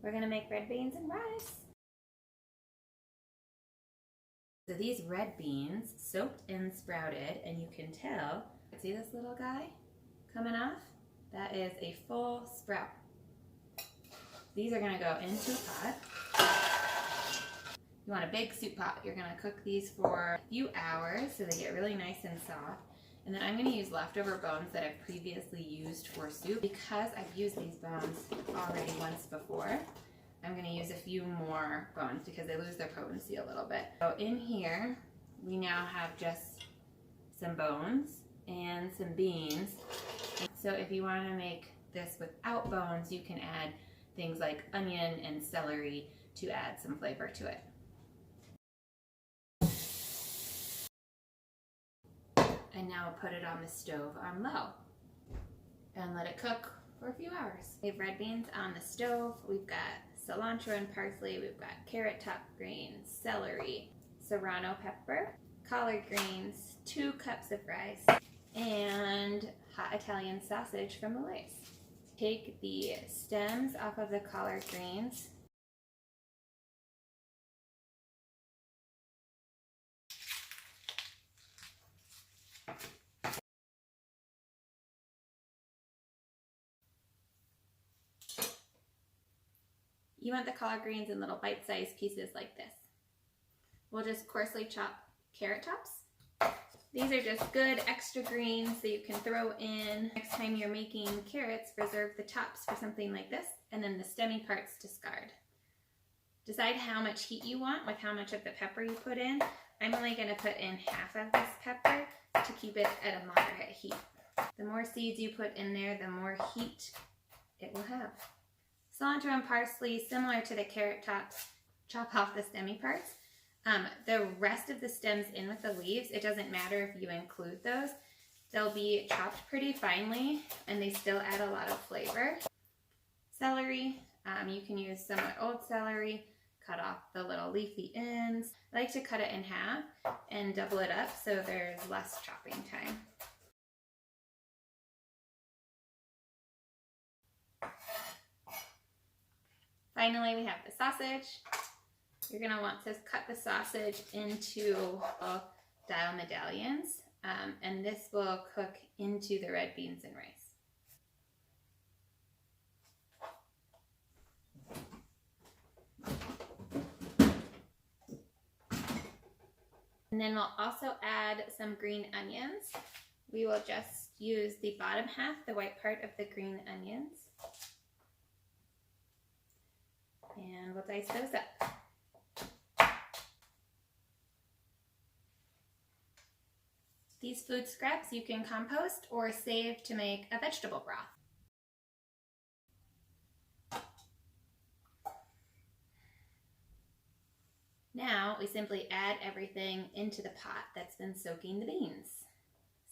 We're gonna make red beans and rice. So these red beans soaked and sprouted, and you can tell, see this little guy coming off? That is a full sprout. These are gonna go into a pot. You want a big soup pot. You're gonna cook these for a few hours so they get really nice and soft. And then I'm gonna use leftover bones that I've previously used for soup. Because I've used these bones already once before, I'm gonna use a few more bones because they lose their potency a little bit. So in here, we now have just some bones and some beans. So if you wanna make this without bones, you can add things like onion and celery to add some flavor to it. And now put it on the stove on low and let it cook for a few hours. We have red beans on the stove. We've got cilantro and parsley. We've got carrot top greens, celery, serrano pepper, collard greens, 2 cups of rice, and hot Italian sausage from the Lay's. Take the stems off of the collard greens. You want the collard greens in little bite-sized pieces like this. We'll just coarsely chop carrot tops. These are just good extra greens that you can throw in. Next time you're making carrots, reserve the tops for something like this, and then the stemmy parts discard. Decide how much heat you want with how much of the pepper you put in. I'm only going to put in half of this pepper to keep it at a moderate heat. The more seeds you put in there, the more heat it will have. Cilantro and parsley, similar to the carrot tops, chop off the stemmy parts. The rest of the stems in with the leaves, it doesn't matter if you include those. They'll be chopped pretty finely and they still add a lot of flavor. Celery, you can use somewhat old celery, cut off the little leafy ends. I like to cut it in half and double it up so there's less chopping time. Finally, we have the sausage. You're gonna want to cut the sausage into dial medallions, and this will cook into the red beans and rice. And then we'll also add some green onions. We will just use the bottom half, the white part of the green onions. And we'll dice those up. These food scraps you can compost or save to make a vegetable broth. Now we simply add everything into the pot that's been soaking the beans.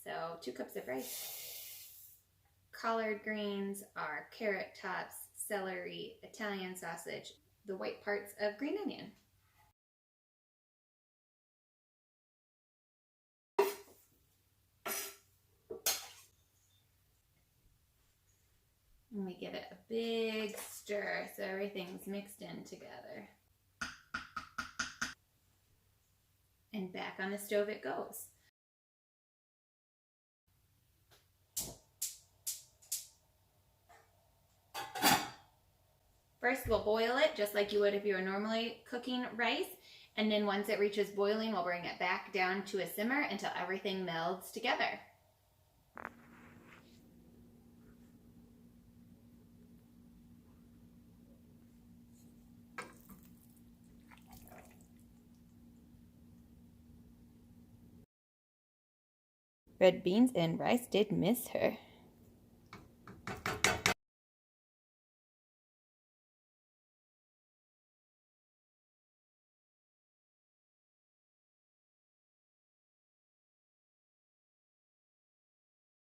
So 2 cups of rice. Collard greens are carrot tops, celery, Italian sausage, the white parts of green onion. And we give it a big stir so everything's mixed in together. And back on the stove it goes. First, we'll boil it just like you would if you were normally cooking rice. And then once it reaches boiling, we'll bring it back down to a simmer until everything melds together. Red beans and rice did miss her.